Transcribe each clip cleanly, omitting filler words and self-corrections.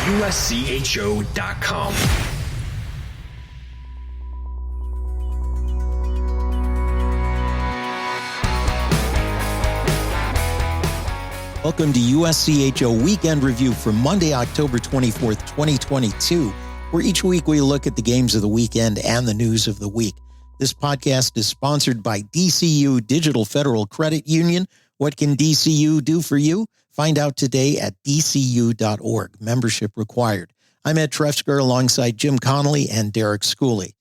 USCHO.com. Welcome to USCHO Weekend Review for Monday, October 24th, 2022, where each week we look at the games of the weekend and the news of the week. This podcast is sponsored by DCU Digital Federal Credit Union. What can DCU do for you? Find out today at dcu.org. Membership required. I'm Ed Trefzger alongside Jim Connelly and Derek Schooley.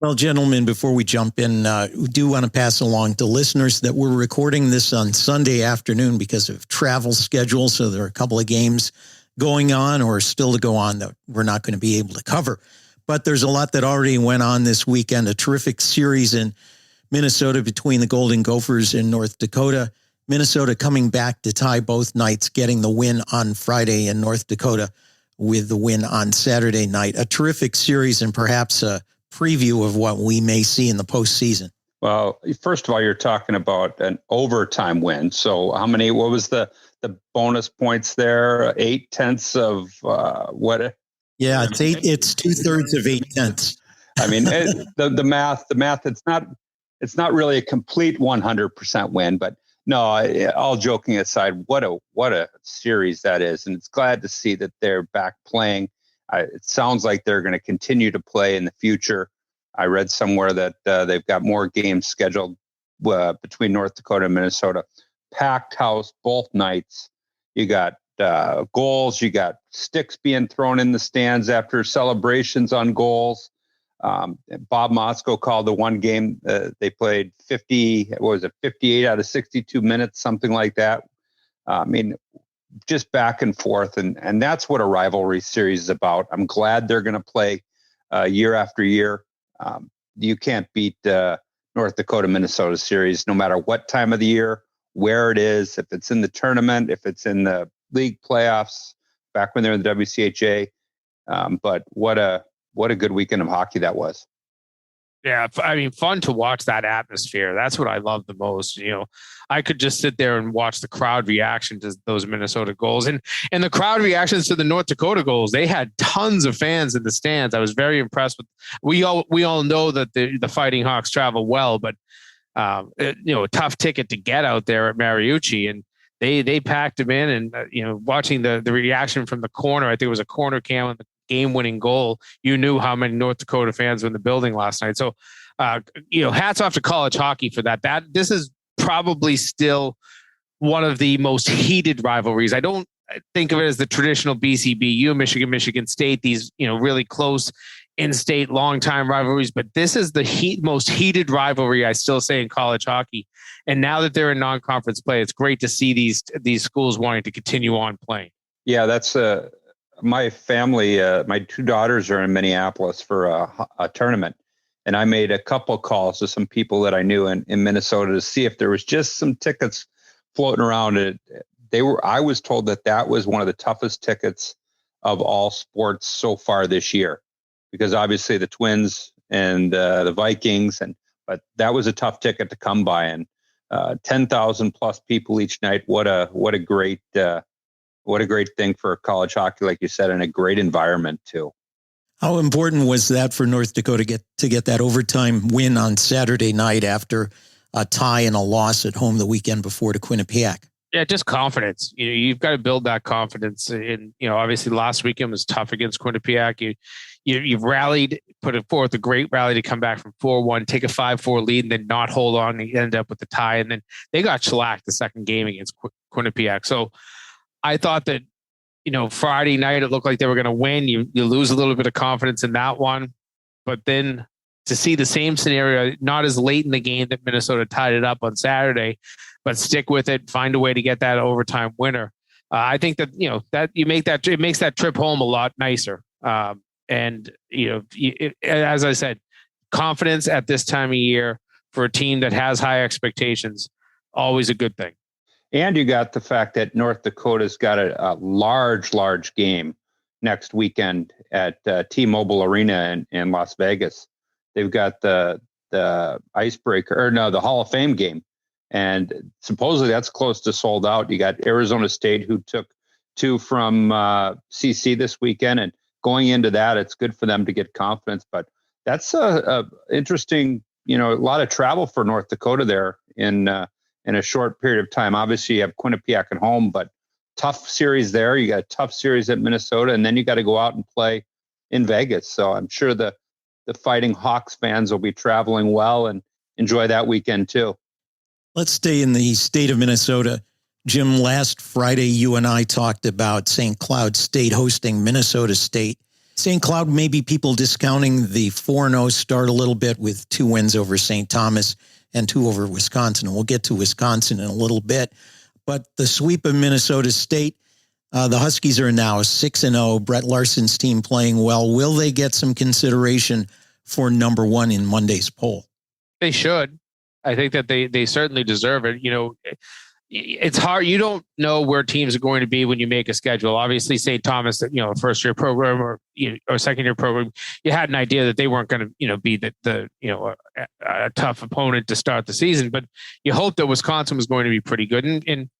Well, gentlemen, before we jump in, we do want to pass along to listeners that we're recording this on Sunday afternoon because of travel schedules. So there are a couple of games going on or still to go on that we're not going to be able to cover. But there's a lot that already went on this weekend, a terrific series in Minnesota between the Golden Gophers and North Dakota. Minnesota coming back to tie both nights, getting the win on Friday, and North Dakota with the win on Saturday night. A terrific series and perhaps a preview of what we may see in the postseason. Well, first of all, you're talking about an overtime win. So what was the bonus points there? 8/10 of what? Yeah, it's 2/3 of 8/10. I mean, the math, it's not really a complete 100% win, but no, all joking aside, what a series that is. And it's glad to see that they're back playing. It sounds like they're going to continue to play in the future. I read somewhere that they've got more games scheduled between North Dakota and Minnesota. Packed house both nights. You got goals. You got sticks being thrown in the stands after celebrations on goals. Bob Motzko called the one game they played 58 out of 62 minutes, something like that. I mean, just back and forth. And that's what a rivalry series is about. I'm glad they're going to play year after year. You can't beat North Dakota, Minnesota series, no matter what time of the year, where it is, if it's in the tournament, if it's in the league playoffs, back when they're in the WCHA. But what a good weekend of hockey that was. Yeah, I mean, fun to watch that atmosphere. That's what I love the most. You know, I could just sit there and watch the crowd reaction to those Minnesota goals and the crowd reactions to the North Dakota goals. They had tons of fans in the stands. I was very impressed with. We all know that the Fighting Hawks travel well, but a tough ticket to get out there at Mariucci, and they packed them in. And watching the reaction from the corner, I think it was a corner cam on the game-winning goal. You knew how many North Dakota fans were in the building last night. So, hats off to college hockey for that. This is probably still one of the most heated rivalries. I don't think of it as the traditional BCBU, Michigan State, these, really close in-state long-time rivalries, but this is the most heated rivalry, I still say, in college hockey. And now that they're in non-conference play, it's great to see these schools wanting to continue on playing. Yeah, that's my family, my two daughters are in Minneapolis for a tournament, and I made a couple calls to some people that I knew in Minnesota to see if there was just some tickets floating around. I was told that was one of the toughest tickets of all sports so far this year, because obviously the Twins and the Vikings, but that was a tough ticket to come by, and 10,000 plus people each night. What a great thing for college hockey, like you said, and a great environment too. How important was that for North Dakota to get that overtime win on Saturday night after a tie and a loss at home the weekend before to Quinnipiac? Yeah, just confidence. You've got to build that confidence. And obviously last weekend was tough against Quinnipiac. You've rallied, put forth a great rally to come back from 4-1, take a 5-4 lead, and then not hold on and end up with the tie. And then they got shellacked the second game against Quinnipiac. So I thought that, Friday night, it looked like they were going to win. You lose a little bit of confidence in that one. But then to see the same scenario, not as late in the game that Minnesota tied it up on Saturday, but stick with it, find a way to get that overtime winner. I think that, it makes that trip home a lot nicer. As I said, confidence at this time of year for a team that has high expectations, always a good thing. And you got the fact that North Dakota's got a large game next weekend at T-Mobile Arena in Las Vegas. They've got the Hall of Fame game. And supposedly that's close to sold out. You got Arizona State, who took 2 from CC this weekend, and going into that, it's good for them to get confidence. But that's a interesting, a lot of travel for North Dakota there in a short period of time. Obviously, you have Quinnipiac at home, but tough series there. You got a tough series at Minnesota, and then you got to go out and play in Vegas. So I'm sure the Fighting Hawks fans will be traveling well and enjoy that weekend too. Let's stay in the state of Minnesota. Jim, last Friday, you and I talked about St. Cloud State hosting Minnesota State. St. Cloud, maybe people discounting the 4-0 start a little bit with 2 wins over St. Thomas and 2 over Wisconsin. And we'll get to Wisconsin in a little bit. But the sweep of Minnesota State, the Huskies are now 6-0. Brett Larson's team playing well. Will they get some consideration for number 1 in Monday's poll? They should. I think that they certainly deserve it. It's hard. You don't know where teams are going to be when you make a schedule. Obviously, St. Thomas, a first-year program or second-year program, you had an idea that they weren't going to, be a tough opponent to start the season. But you hope that Wisconsin was going to be pretty good. And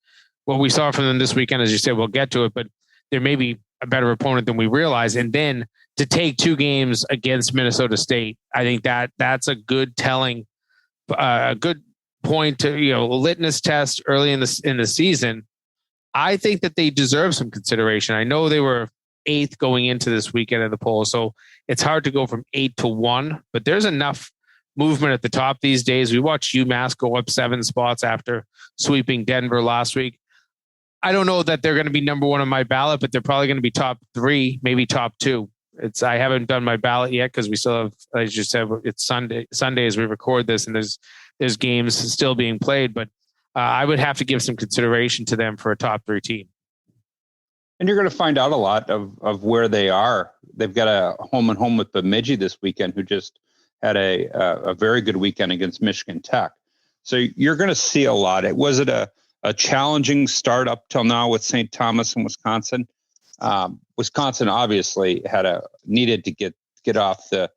what we saw from them this weekend, as you said, we'll get to it, but there may be a better opponent than we realize. And then to take 2 games against Minnesota State, I think that's a good telling, a good point to, a litmus test early in the season. I think that they deserve some consideration. I know they were 8th going into this weekend of the poll, so it's hard to go from 8 to 1, but there's enough movement at the top these days. We watched UMass go up 7 spots after sweeping Denver last week. I don't know that they're going to be number 1 on my ballot, but they're probably going to be top 3, maybe top 2. I haven't done my ballot yet because we still have, as you said, it's Sunday as we record this, and there's games still being played, but I would have to give some consideration to them for a top 3 team. And you're going to find out a lot of where they are. They've got a home with Bemidji this weekend, who just had a very good weekend against Michigan Tech. So you're going to see a lot. Was it a challenging start up till now with St. Thomas and Wisconsin? Wisconsin obviously needed to get off the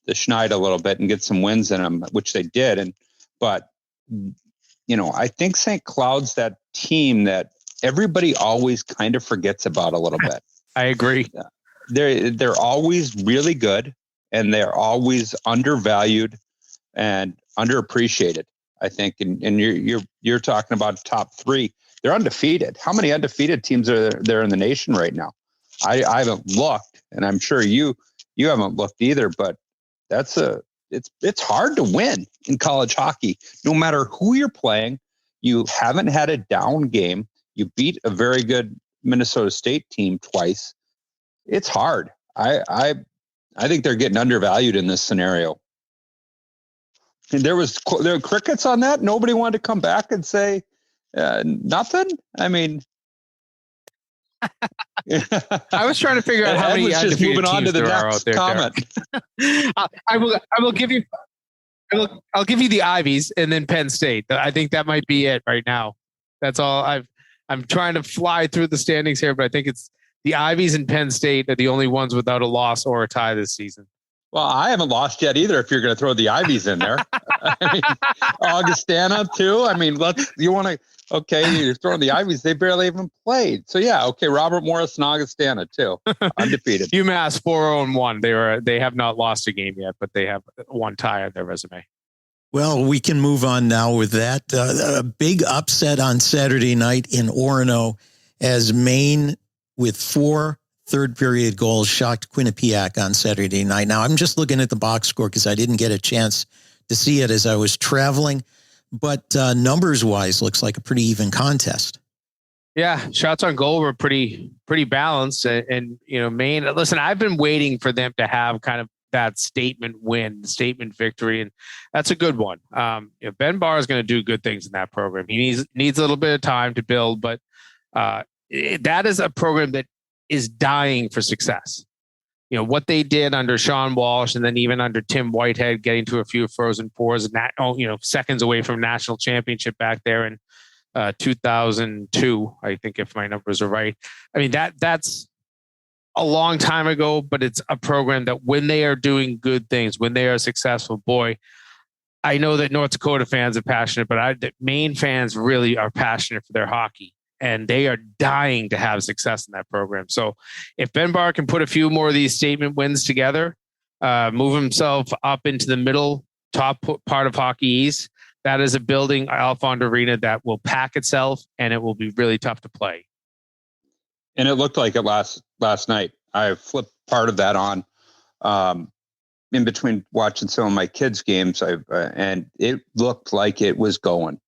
schneid a little bit and get some wins in them, which they did. But I think St. Cloud's that team that everybody always kind of forgets about a little bit. I agree. They're always really good, and they're always undervalued and underappreciated, I think. And you're talking about top 3. They're undefeated. How many undefeated teams are there in the nation right now? I haven't looked, and I'm sure you haven't looked either, but it's hard to win in college hockey. No matter who you're playing, you haven't had a down game. You beat a very good Minnesota State team twice. It's hard. I think they're getting undervalued in this scenario. And there were crickets on that. Nobody wanted to come back and say nothing. I mean, I was trying to figure out how many just moving on to the next comment. I'll give you the Ivies and then Penn State. I think that might be it right now. That's all. I'm trying to fly through the standings here, but I think it's the Ivies and Penn State are the only ones without a loss or a tie this season. Well, I haven't lost yet either. If you're going to throw the Ivies in there, I mean, Augustana too. I mean, you're throwing the Ivies. They barely even played. So yeah, okay. Robert Morris and Augustana too, undefeated. UMass 4-1. They have not lost a game yet, but they have 1 tie on their resume. Well, we can move on now with that. A big upset on Saturday night in Orono as Maine, with 4 third-period goals, shocked Quinnipiac on Saturday night. Now, I'm just looking at the box score because I didn't get a chance to see it as I was traveling. But numbers-wise, looks like a pretty even contest. Yeah, shots on goal were pretty balanced. And Maine, listen, I've been waiting for them to have kind of that statement win, statement victory, and that's a good one. Ben Barr is going to do good things in that program. He needs a little bit of time to build, but that is a program that is dying for success. What they did under Sean Walsh and then even under Tim Whitehead, getting to a few Frozen Fours and seconds away from national championship back there in 2002, I think, if my numbers are right. I mean, that's a long time ago, but it's a program that when they are doing good things, when they are successful, boy, I know that North Dakota fans are passionate, but Maine fans really are passionate for their hockey. and they are dying to have success in that program. So if Ben Barr can put a few more of these statement wins together, move himself up into the middle top part of Hockey East, that is a building, Alfond Arena, that will pack itself, and it will be really tough to play. And it looked like it last night. I flipped part of that on in between watching some of my kids' games, and it looked like it was going.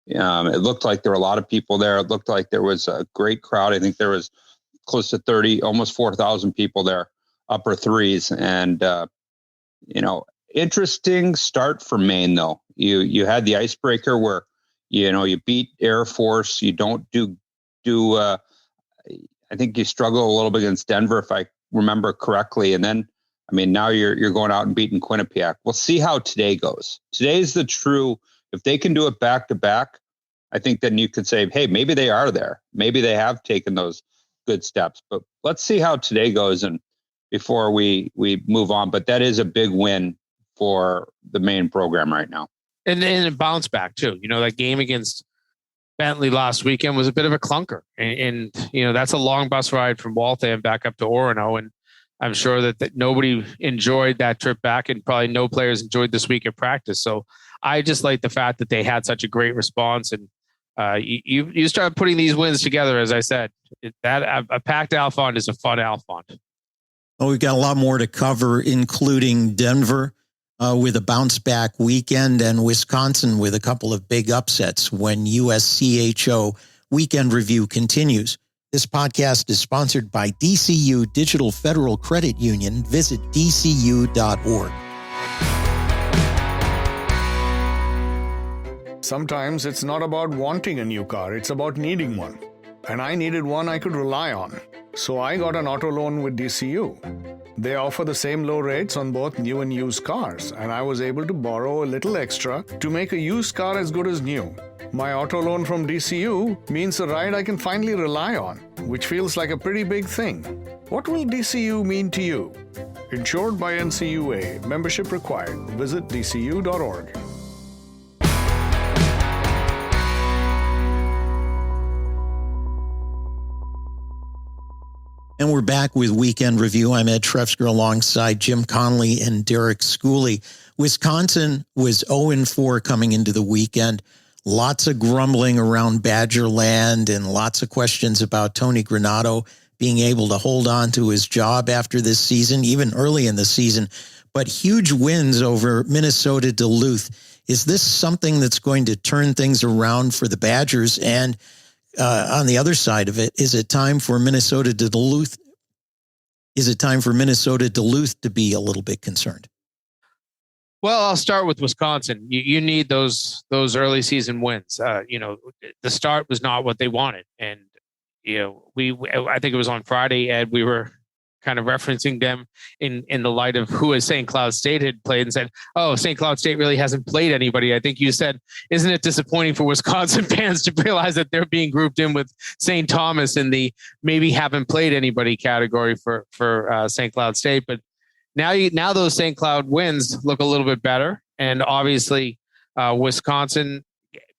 It looked like there were a lot of people there. It looked like there was a great crowd. I think there was close to 30, almost 4,000 people there, upper threes. And, interesting start for Maine, though. You had the icebreaker where, you beat Air Force. You don't do I think you struggle a little bit against Denver, if I remember correctly. And then, now you're going out and beating Quinnipiac. We'll see how today goes. Today's the true, if they can do it back to back, I think then you could say, hey, maybe they are there. Maybe they have taken those good steps. But let's see how today goes and before we move on. But that is a big win for the Maine program right now. And then a bounce back too. That game against Bentley last weekend was a bit of a clunker. And that's a long bus ride from Waltham back up to Orono. And I'm sure that nobody enjoyed that trip back, and probably no players enjoyed this week at practice. So I just like the fact that they had such a great response. And you start putting these wins together, as I said, that a packed Alfond is a fun Alfond. Well, we've got a lot more to cover, including Denver with a bounce back weekend and Wisconsin with a couple of big upsets when USCHO Weekend Review continues. This podcast is sponsored by DCU Digital Federal Credit Union. Visit dcu.org. Sometimes it's not about wanting a new car, it's about needing one. And I needed one I could rely on. So I got an auto loan with DCU. They offer the same low rates on both new and used cars, and I was able to borrow a little extra to make a used car as good as new. My auto loan from DCU means a ride I can finally rely on, which feels like a pretty big thing. What will DCU mean to you? Insured by NCUA. Membership required. Visit dcu.org. And we're back with Weekend Review. I'm Ed Trefzger alongside Jim Connelly and Derek Schooley. Wisconsin was 0-4 coming into the weekend. Lots of grumbling around Badgerland and lots of questions about Tony Granato being able to hold on to his job after this season, even early in the season. But huge wins over Minnesota Duluth. Is this something that's going to turn things around for the Badgers? And on the other side of it, is it time for Minnesota Duluth? Is it time for Minnesota Duluth to be a little bit concerned? Well, I'll start with Wisconsin. You need those early season wins. The start was not what they wanted, and I think it was on Friday, Ed. We were kind of referencing them in the light of who St. Cloud State had played and said, oh, St. Cloud State really hasn't played anybody. I think you said, isn't it disappointing for Wisconsin fans to realize that they're being grouped in with St. Thomas in the maybe haven't played anybody category for St. Cloud State. But now those St. Cloud wins look a little bit better. And obviously Wisconsin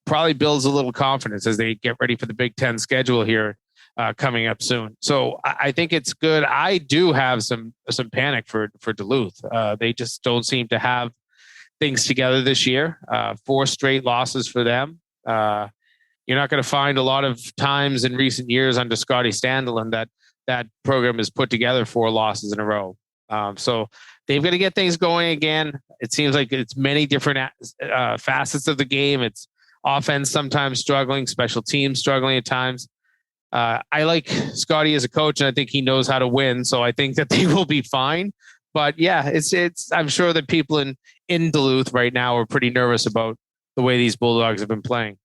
probably builds a little confidence as they get ready for the Big Ten schedule here coming up soon. So I think it's good. I do have some panic for Duluth. They just don't seem to have things together this year. 4 straight losses for them. You're not going to find a lot of times in recent years under Scotty Standalin that program has put together 4 losses in a row. So they've got to get things going again. It seems like it's many different facets of the game. It's offense sometimes struggling, special teams struggling at times. I like Scotty as a coach, and I think he knows how to win. So I think that they will be fine. But yeah, it's. I'm sure that people in Duluth right now are pretty nervous about the way these Bulldogs have been playing.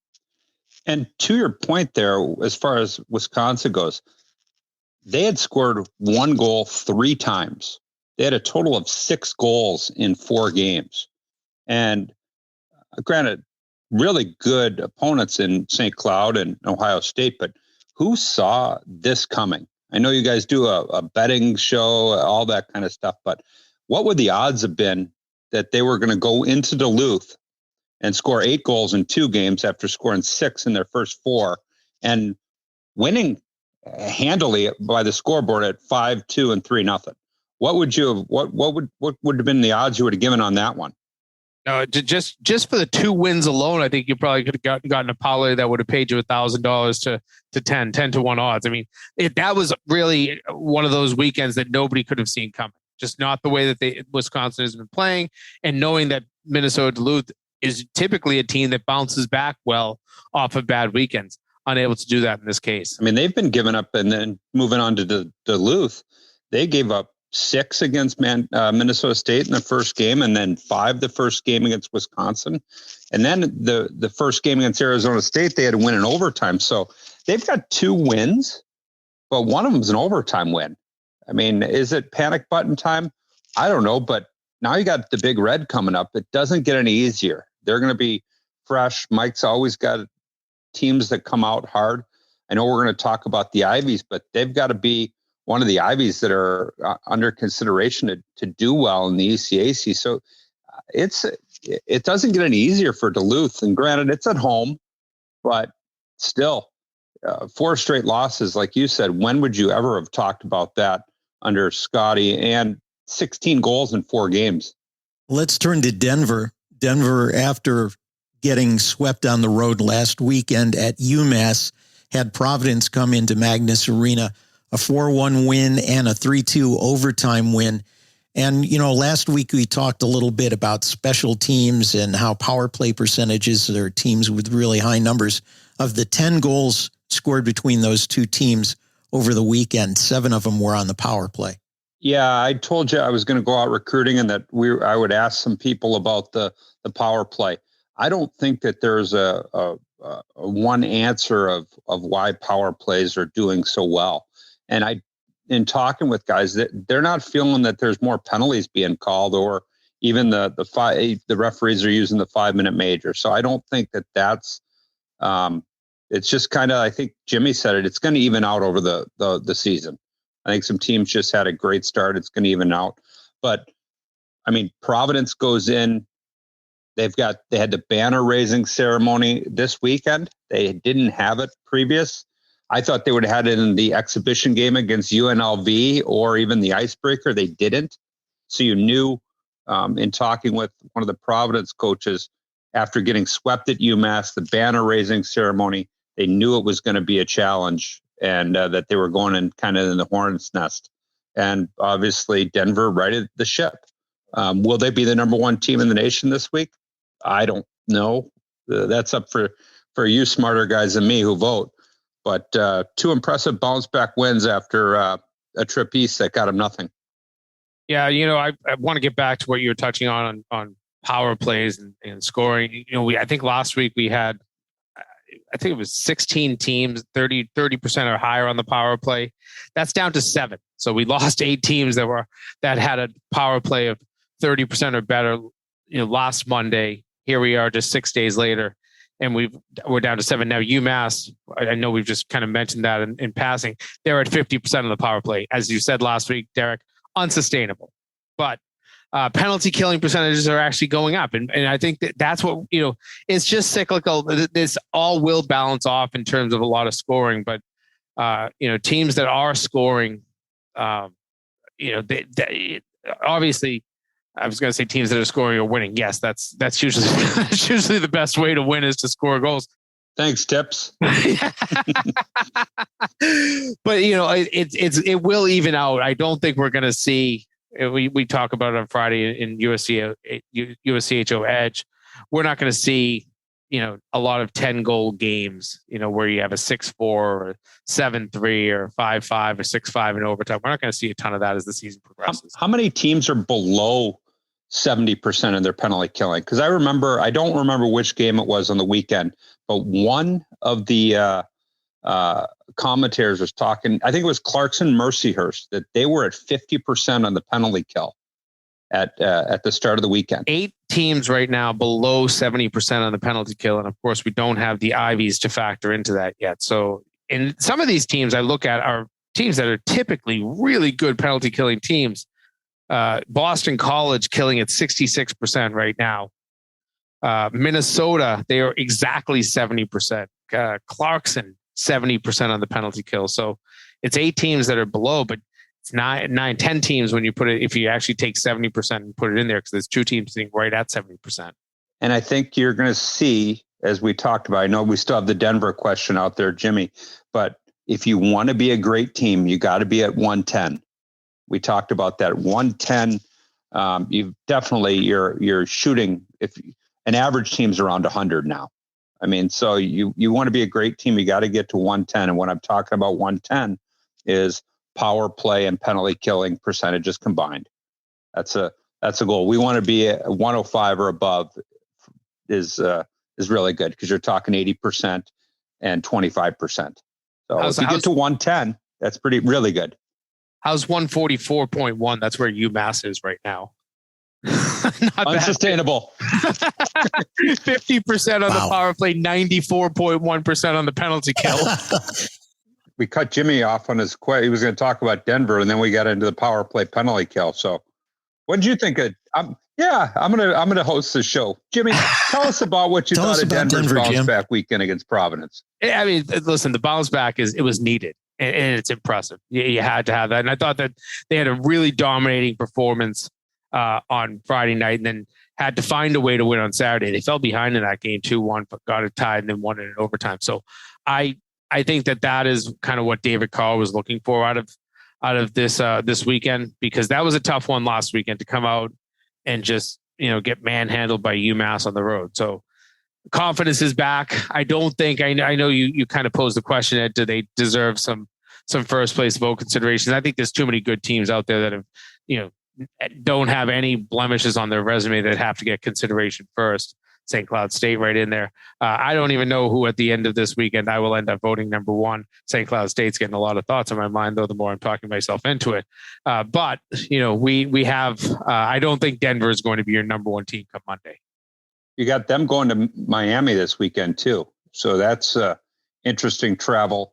And to your point there, as far as Wisconsin goes, they had scored 1 goal 3 times. They had a total of 6 goals in 4 games. And granted, really good opponents in St. Cloud and Ohio State, but who saw this coming? I know you guys do a betting show, all that kind of stuff, but what would the odds have been that they were going to go into Duluth and score 8 goals in 2 games after scoring 6 in their first 4? And winning handily by the scoreboard at 5-2 and 3-0. What would have been the odds you would have given on that one? Just for the 2 wins alone, I think you probably could have gotten a parlay that would have paid you $1,000 to 10 to 1 odds. I mean, that was really one of those weekends that nobody could have seen coming. Just not the way that Wisconsin has been playing, and knowing that Minnesota Duluth is typically a team that bounces back well off of bad weekends. Unable to do that in this case. I mean, they've been giving up, and then moving on to Duluth, they gave up 6 against Minnesota State in the first game, and then 5 the first game against Wisconsin. And then the first game against Arizona State, they had to win in overtime. So they've got 2 wins, but one of them is an overtime win. I mean, is it panic button time? I don't know, but now you got the Big Red coming up. It doesn't get any easier. They're going to be fresh. Mike's always got teams that come out hard. I know we're going to talk about the Ivies, but they've got to be one of the Ivies that are under consideration to do well in the ECAC. So it doesn't get any easier for Duluth. And granted, it's at home, but still 4 straight losses. Like you said, when would you ever have talked about that under Scotty, and 16 goals in 4 games? Let's turn to Denver. Denver, after getting swept on the road last weekend at UMass, had Providence come into Magnus Arena, a 4-1 win and a 3-2 overtime win. And, last week we talked a little bit about special teams and how power play percentages are teams with really high numbers. Of the 10 goals scored between those 2 teams over the weekend, 7 of them were on the power play. Yeah, I told you I was going to go out recruiting, and that I would ask some people about the power play. I don't think that there's a one answer of why power plays are doing so well. And in talking with guys, they're not feeling that there's more penalties being called, or even the referees are using the 5-minute major. So I don't think that's it's just kind of, I think Jimmy said it, it's going to even out over the season. I think some teams just had a great start. It's going to even out. But I mean, Providence goes in. They had the banner raising ceremony this weekend. They didn't have it previous. I thought they would have had it in the exhibition game against UNLV or even the icebreaker. They didn't. So you knew in talking with one of the Providence coaches after getting swept at UMass, the banner raising ceremony, they knew it was going to be a challenge, and that they were going in kind of in the hornet's nest. And obviously Denver righted the ship. Will they be the number 1 team in the nation this week? I don't know. That's up for you smarter guys than me who vote. But 2 impressive bounce back wins after a trip east that got them nothing. Yeah, I want to get back to what you were touching on power plays and scoring. I think last week we had, I think it was 16 teams, 30% or higher on the power play. That's down to 7. So we lost 8 teams that had a power play of 30% or better. Last Monday. Here we are, just 6 days later, and we're down to 7 now. UMass, I know we've just kind of mentioned that in passing. They're at 50% of the power play, as you said last week, Derek. Unsustainable, but penalty killing percentages are actually going up, and I think that's what it's just cyclical. This all will balance off in terms of a lot of scoring, but teams that are scoring, they obviously. I was going to say teams that are scoring are winning. Yes, that's usually that's usually the best way to win is to score goals. Thanks, Tips. But it will even out. I don't think we're going to see. We talk about it on Friday in USCHO Edge. We're not going to see a lot of 10-goal games. Where you have a 6-4 or 7-3 or 5-5 or 6-5 in overtime. We're not going to see a ton of that as the season progresses. How many teams are below 70% of their penalty killing? Because I don't remember which game it was on the weekend, but one of the commentators was talking, I think it was Clarkson Mercyhurst, that they were at 50% on the penalty kill at the start of the weekend. 8 teams right now below 70% on the penalty kill. And of course, we don't have the Ivies to factor into that yet. So in some of these teams I look at are teams that are typically really good penalty killing teams. Boston College killing at 66% right now. Minnesota, they are exactly 70%. Clarkson, 70% on the penalty kill. So it's 8 teams that are below, but it's 10 teams when you put it, if you actually take 70% and put it in there, because there's 2 teams sitting right at 70%. And I think you're going to see, as we talked about, I know we still have the Denver question out there, Jimmy, but if you want to be a great team, you got to be at 110. We talked about that 110. You've definitely, you're shooting, if an average team's around 100 now. I mean, so you want to be a great team, you got to get to 110. And when I'm talking about 110 is power play and penalty killing percentages combined. That's a goal. We want to be at 105 or above is really good, because you're talking 80% and 25%. So if you get to 110, that's really good. How's 144.1? That's where UMass is right now. Unsustainable. 50% on the power play, 94.1% on the penalty kill. We cut Jimmy off on his he was going to talk about Denver, and then we got into the power play penalty kill. So what did you think of? I'm gonna host the show. Jimmy, tell us about what you thought of Denver's bounce back weekend against Providence. I mean, listen, the bounce back it was needed, and it's impressive. You had to have that, and I thought that they had a really dominating performance on Friday night, and then had to find a way to win on Saturday. They fell behind in that game 2-1, but got it tied and then won it in overtime. So I think that is kind of what David Carr was looking for out of this weekend, because that was a tough one last weekend to come out and just, get manhandled by UMass on the road. So confidence is back. I don't think, I know you kind of posed the question, Ed, do they deserve some first place vote considerations? I think there's too many good teams out there that have, don't have any blemishes on their resume that have to get consideration first. St. Cloud State right in there. I don't even know who at the end of this weekend I will end up voting number 1. St. Cloud State's getting a lot of thoughts on my mind, though, the more I'm talking myself into it. But, we have, I don't think Denver is going to be your number 1 team come Monday. You got them going to Miami this weekend too. So that's interesting travel.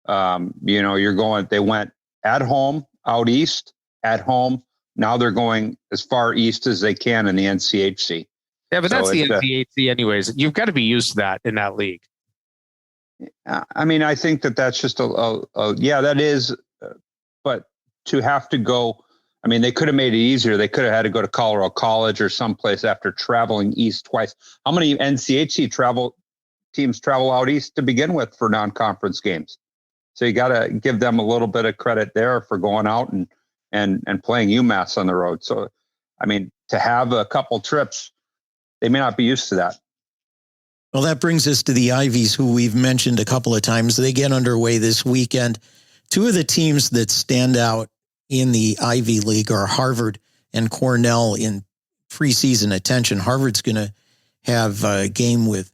They went at home, out east, at home. Now they're going as far east as they can in the NCHC. Yeah, but that's the NCHC anyways. You've got to be used to that in that league. I mean, I think that's just that is, but to have to go, I mean, they could have made it easier. They could have had to go to Colorado College or someplace after traveling east twice. How many NCHC teams travel out east to begin with for non-conference games? So you got to give them a little bit of credit there for going out and playing UMass on the road. So, I mean, to have a couple trips, they may not be used to that. Well, that brings us to the Ivies, who we've mentioned a couple of times. They get underway this weekend. 2 of the teams that stand out in the Ivy League are Harvard and Cornell in preseason attention. Harvard's going to have a game with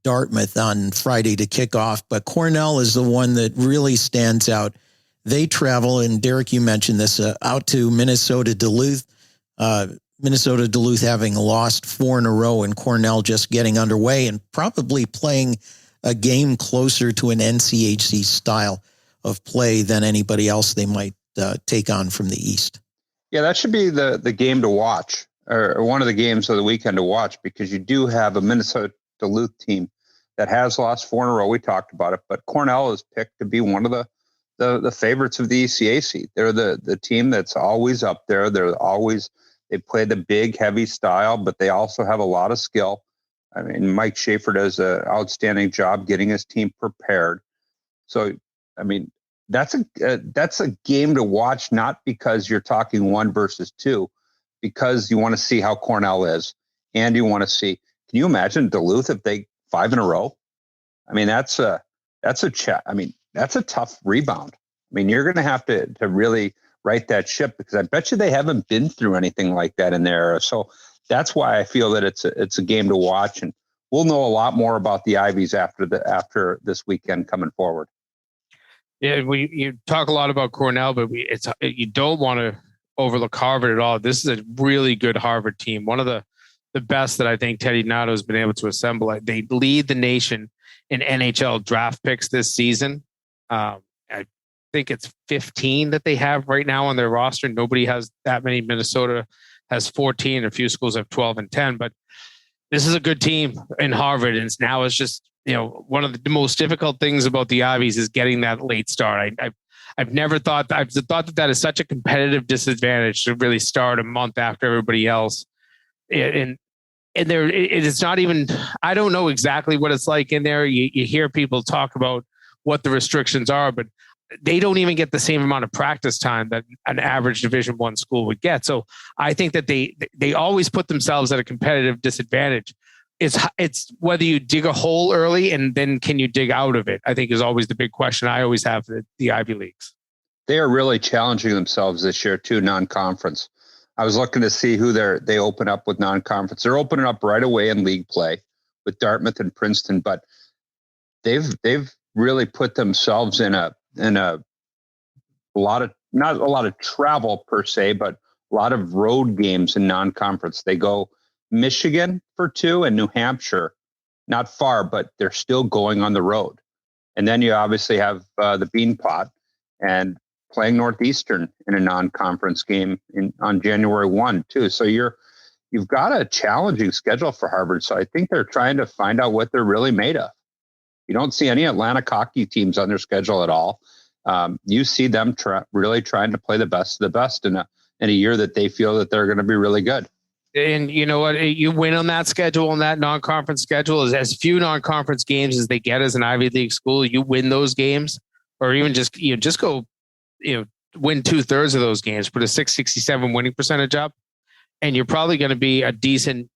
Dartmouth on Friday to kick off, but Cornell is the one that really stands out. They travel, and Derek, you mentioned this, out to Minnesota Duluth. Minnesota Duluth having lost 4 in a row, and Cornell just getting underway and probably playing a game closer to an NCHC style of play than anybody else they might take on from the East. Yeah, that should be the game to watch, or one of the games of the weekend to watch, because you do have a Minnesota Duluth team that has lost 4 in a row. We talked about it, but Cornell is picked to be one of the favorites of the ECAC. They're the team that's always up there. They play the big, heavy style, but they also have a lot of skill. I mean, Mike Schaefer does an outstanding job getting his team prepared. So, I mean, that's a game to watch, not because you're talking 1 versus 2, because you want to see how Cornell is, and you want to see. Can you imagine Duluth if they 5 in a row? I mean, that's a tough rebound. I mean, you're going to have to really right that ship, because I bet you they haven't been through anything like that in their era. So that's why I feel that it's a game to watch, and we'll know a lot more about the Ivies after this weekend coming forward. Yeah, you talk a lot about Cornell, but you don't want to overlook Harvard at all. This is a really good Harvard team, one of the best that I think Teddy Nato has been able to assemble. They lead the nation in NHL draft picks this season. I think it's 15 that they have right now on their roster. Nobody has that many. Minnesota has 14. A few schools have 12 and 10. But this is a good team in Harvard, and it's one of the most difficult things about the Ivies is getting that late start. I've thought that is such a competitive disadvantage to really start a month after everybody else. And there, it's not even, I don't know exactly what it's like in there. You hear people talk about what the restrictions are, but they don't even get the same amount of practice time that an average Division I school would get. So I think that they always put themselves at a competitive disadvantage. It's whether you dig a hole early and then can you dig out of it, I think is always the big question I always have for the Ivy Leagues. They are really challenging themselves this year too, non-conference. I was looking to see who they open up with non-conference. They're opening up right away in league play with Dartmouth and Princeton, but they've really put themselves in a lot of, not a lot of travel per se, but a lot of road games in non-conference. They go Michigan for 2 and New Hampshire, not far, but they're still going on the road. And then you obviously have the Beanpot and playing Northeastern in a non-conference game on January 1 too. So you've got a challenging schedule for Harvard. So I think they're trying to find out what they're really made of. You don't see any Atlantic hockey teams on their schedule at all. You see them really trying to play the best of the best in a year that they feel that they're going to be really good. And you know what? You win on that schedule, on that non-conference schedule, is as few non-conference games as they get as an Ivy League school. You win those games, or even just go, win 2/3 of those games, put a 667 winning percentage up, and you're probably going to be a decent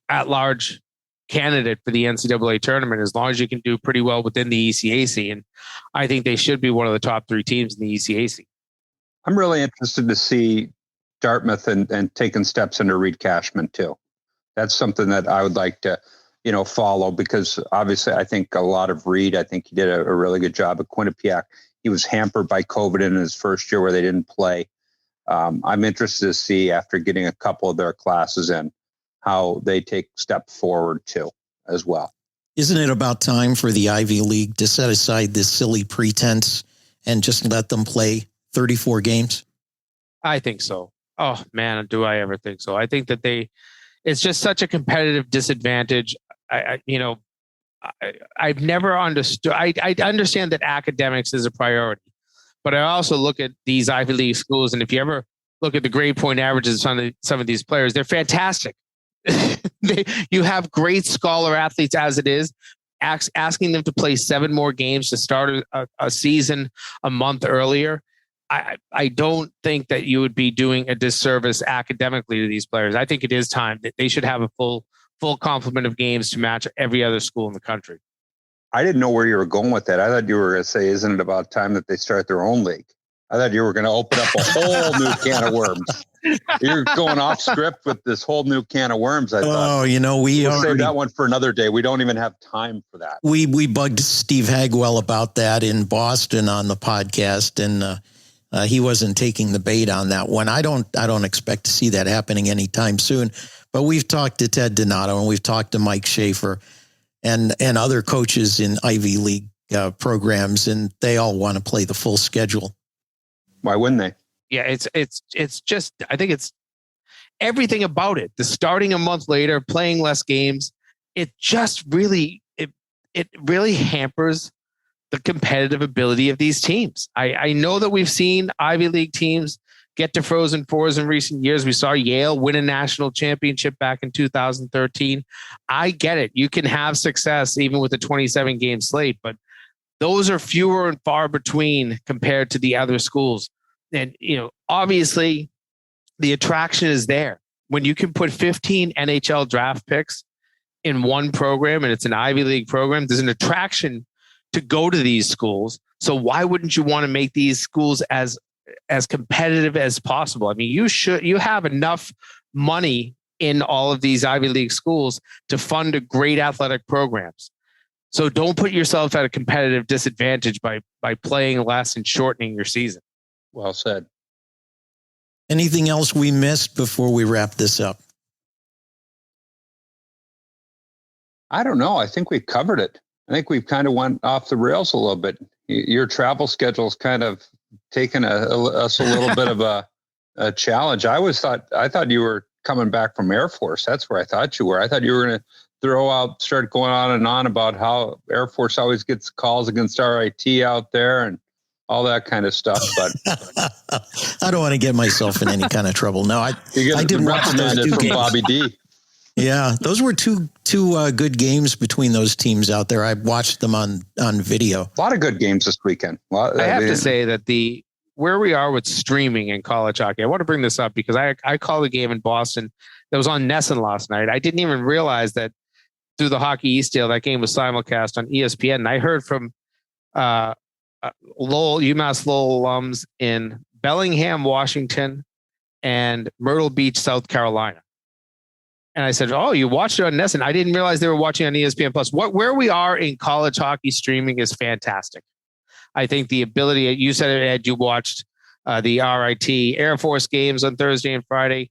at-large candidate for the NCAA tournament as long as you can do pretty well within the ECAC. And I think they should be one of the top 3 teams in the ECAC. I'm really interested to see Dartmouth and taking steps under Reed Cashman too. That's something that I would like to, follow, because obviously I think a lot of Reed, I think he did a really good job at Quinnipiac. He was hampered by COVID in his first year where they didn't play. I'm interested to see, after getting a couple of their classes in, how they take step forward too, as well. Isn't it about time for the Ivy League to set aside this silly pretense and just let them play 34 games? I think so. Oh man, do I ever think so? I think that it's just such a competitive disadvantage. I've never understood. I understand that academics is a priority, but I also look at these Ivy League schools, and if you ever look at the grade point averages of some of these players, they're fantastic. You have great scholar athletes as it is. Asking them to play 7 more games to start a season a month earlier, I don't think that you would be doing a disservice academically to these players. I think it is time that they should have a full complement of games to match every other school in the country. I didn't know where you were going with that. I thought you were going to say, isn't it about time that they start their own league? I thought you were going to open up a whole new can of worms. You're going off script with this whole new can of worms. I thought. Oh, we'll save that one for another day. We don't even have time for that. We bugged Steve Hagwell about that in Boston on the podcast, and he wasn't taking the bait on that one. I don't expect to see that happening anytime soon. But we've talked to Ted Donato and we've talked to Mike Schaefer and other coaches in Ivy League programs, and they all want to play the full schedule. Why wouldn't they? Yeah, it's just, I think it's everything about it. The starting a month later, playing less games, it just really, it really hampers the competitive ability of these teams. I know that we've seen Ivy League teams get to Frozen Fours in recent years. We saw Yale win a national championship back in 2013. I get it. You can have success even with a 27-game slate, but those are fewer and far between compared to the other schools. And, obviously the attraction is there. When you can put 15 NHL draft picks in one program and it's an Ivy League program, there's an attraction to go to these schools. So why wouldn't you want to make these schools as competitive as possible? I mean, you have enough money in all of these Ivy League schools to fund a great athletic programs. So don't put yourself at a competitive disadvantage by playing less and shortening your season. Well said. Anything else we missed before we wrap this up? I don't know. I think we covered it. I think we've kind of went off the rails a little bit. Your travel schedule's kind of taken us a little bit of a challenge. I thought you were coming back from Air Force. That's where I thought you were. I thought you were going to start going on about how Air Force always gets calls against RIT out there and all that kind of stuff. But I don't want to get myself in any kind of trouble. No, I did watch those two from games. Bobby D. Yeah, those were two good games between those teams out there. I watched them on video. A lot of good games this weekend. I have to say that where we are with streaming in college hockey, I want to bring this up because I called a game in Boston that was on Nesson last night. I didn't even realize that through the Hockey East deal, that game was simulcast on ESPN. And I heard from UMass Lowell alums in Bellingham, Washington, and Myrtle Beach, South Carolina. And I said, "Oh, you watched it on Nesson?" I didn't realize they were watching on ESPN Plus. Where we are in college hockey streaming is fantastic. I think the ability, you said it, Ed, you watched the RIT Air Force games on Thursday and Friday.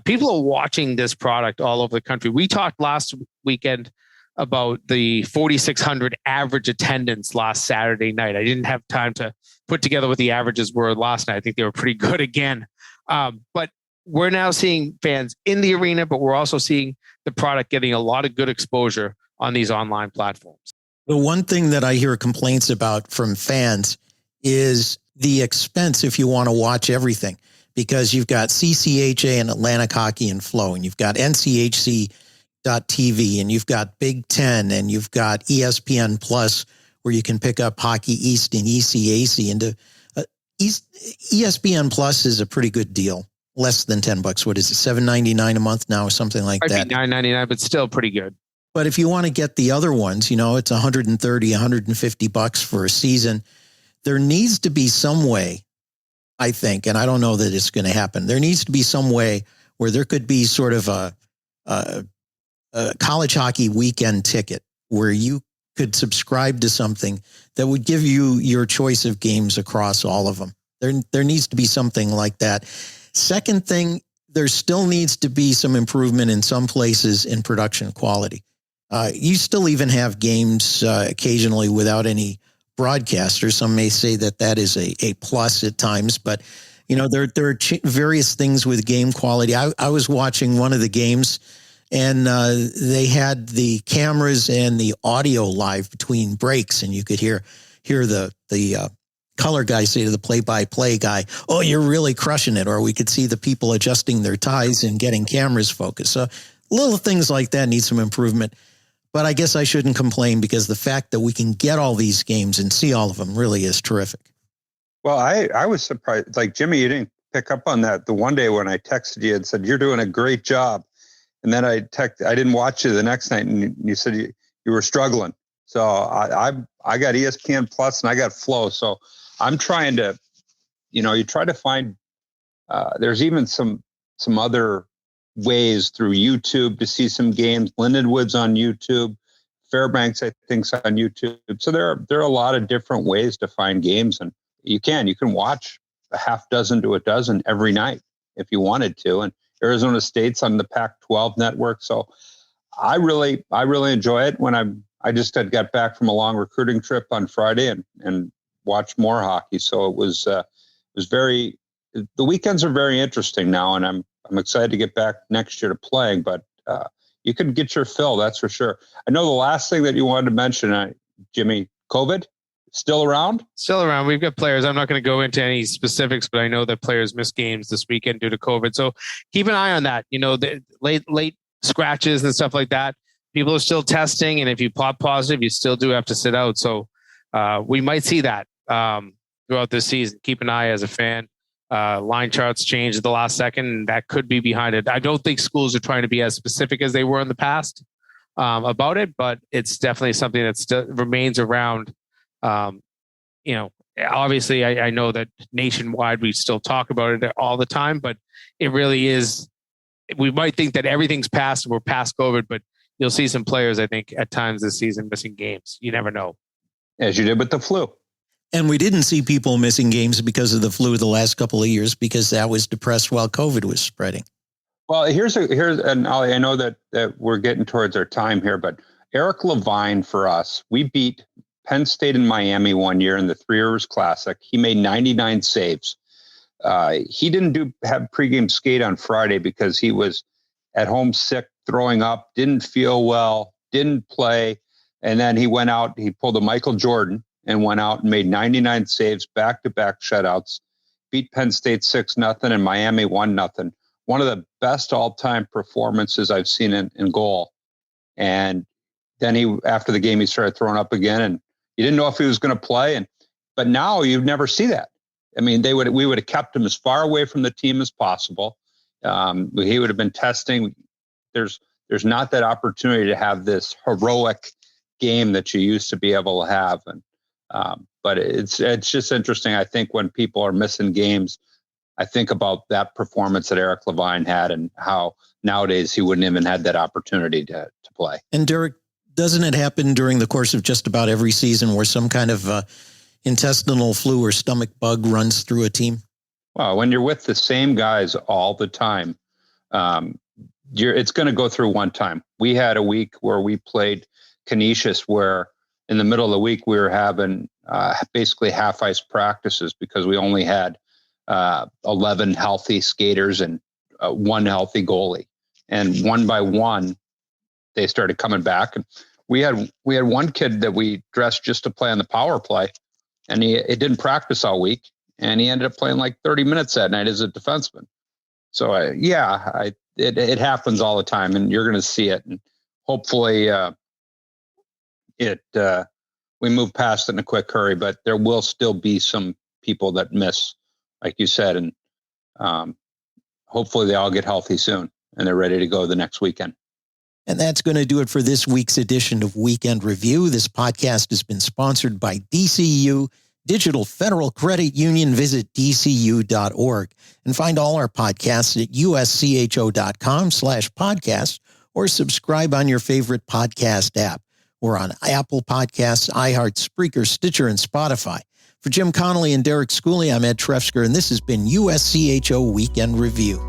People are watching this product all over the country. We talked last weekend about the 4,600 average attendance last Saturday night. I didn't have time to put together what the averages were last night. I think they were pretty good again. But we're now seeing fans in the arena, but we're also seeing the product getting a lot of good exposure on these online platforms. The one thing that I hear complaints about from fans is the expense if you want to watch everything, because you've got CCHA and Atlantic Hockey and Flow, and you've got NCHC.TV, and you've got Big Ten, and you've got ESPN Plus, where you can pick up Hockey East and ECAC. And ESPN Plus is a pretty good deal. Less than $10. What is it? $7.99 a month now, or something like that. $9.99, but still pretty good. But if you want to get the other ones, it's $130, $150 for a season. There needs to be some way, I think, and I don't know that it's going to happen. There needs to be some way where there could be sort of a college hockey weekend ticket where you could subscribe to something that would give you your choice of games across all of them. There needs to be something like that. Second thing, there still needs to be some improvement in some places in production quality. You still even have games occasionally without any broadcasters. Some may say that is a plus at times, but there are various things with game quality. I was watching one of the games, and they had the cameras and the audio live between breaks, and you could hear the color guy say to the play-by-play guy, "Oh, you're really crushing it." Or we could see the people adjusting their ties and getting cameras focused. So little things like that need some improvement. But I guess I shouldn't complain, because the fact that we can get all these games and see all of them really is terrific. Well, I was surprised. Like, Jimmy, you didn't pick up on that the one day when I texted you and said, "You're doing a great job." And then I didn't watch you the next night, and you said you were struggling. So I got ESPN Plus and I got Flow. So I'm trying to, you try to find, there's even some other ways through YouTube to see some games. Lindenwood's on YouTube. Fairbanks, I think, is on YouTube. So there are a lot of different ways to find games, and you can watch a half dozen to a dozen every night if you wanted to. And Arizona State's on the Pac-12 network. So I really enjoy it. When I just got back from a long recruiting trip on Friday and watched more hockey. So it was the weekends are very interesting now, and I'm excited to get back next year to playing, but you can get your fill, that's for sure. I know the last thing that you wanted to mention, Jimmy, COVID, still around? Still around. We've got players. I'm not going to go into any specifics, but I know that players missed games this weekend due to COVID. So keep an eye on that. The late scratches and stuff like that. People are still testing, and if you pop positive, you still do have to sit out. So we might see that throughout this season. Keep an eye as a fan. Line charts changed at the last second, and that could be behind it. I don't think schools are trying to be as specific as they were in the past about it, but it's definitely something that still remains around. Obviously, I know that nationwide we still talk about it all the time, but it really is. We might think that everything's past and we're past COVID, but you'll see some players, I think, at times this season missing games. You never know. As you did with the flu. And we didn't see people missing games because of the flu the last couple of years, because that was depressed while COVID was spreading. Well, here's and Ollie, I know that we're getting towards our time here, but Eric Levine for us, we beat Penn State and Miami one year in the Three Rivers Classic. He made 99 saves. He didn't have pregame skate on Friday because he was at home sick, throwing up, didn't feel well. didn't play. And then he went out, he pulled a Michael Jordan and went out and made 99 saves, back-to-back shutouts, beat Penn State 6-0 and Miami 1-0. One of the best all-time performances I've seen in goal. And then after the game, he started throwing up again, and you didn't know if he was going to play. But now you'd never see that. I mean, we would have kept him as far away from the team as possible. He would have been testing. There's not that opportunity to have this heroic game that you used to be able to have. And but it's just interesting. I think when people are missing games, I think about that performance that Eric Levine had and how nowadays he wouldn't even had that opportunity to play. And Derek, doesn't it happen during the course of just about every season where some kind of intestinal flu or stomach bug runs through a team? Well, when you're with the same guys all the time, it's going to go through one time. We had a week where we played Canisius, where in the middle of the week we were having basically half-ice practices because we only had 11 healthy skaters and one healthy goalie. And one by one, they started coming back. And we had one kid that we dressed just to play on the power play, and he didn't practice all week, and he ended up playing like 30 minutes that night as a defenseman. So it happens all the time, and you're going to see it. And hopefully, we move past it in a quick hurry. But there will still be some people that miss, like you said, and hopefully they all get healthy soon and they're ready to go the next weekend. And that's going to do it for this week's edition of Weekend Review. This podcast has been sponsored by DCU, Digital Federal Credit Union. Visit dcu.org and find all our podcasts at uscho.com/podcast or subscribe on your favorite podcast app. We're on Apple Podcasts, iHeart, Spreaker, Stitcher, and Spotify. For Jim Connelly and Derek Schooley, I'm Ed Trefzger, and this has been USCHO Weekend Review.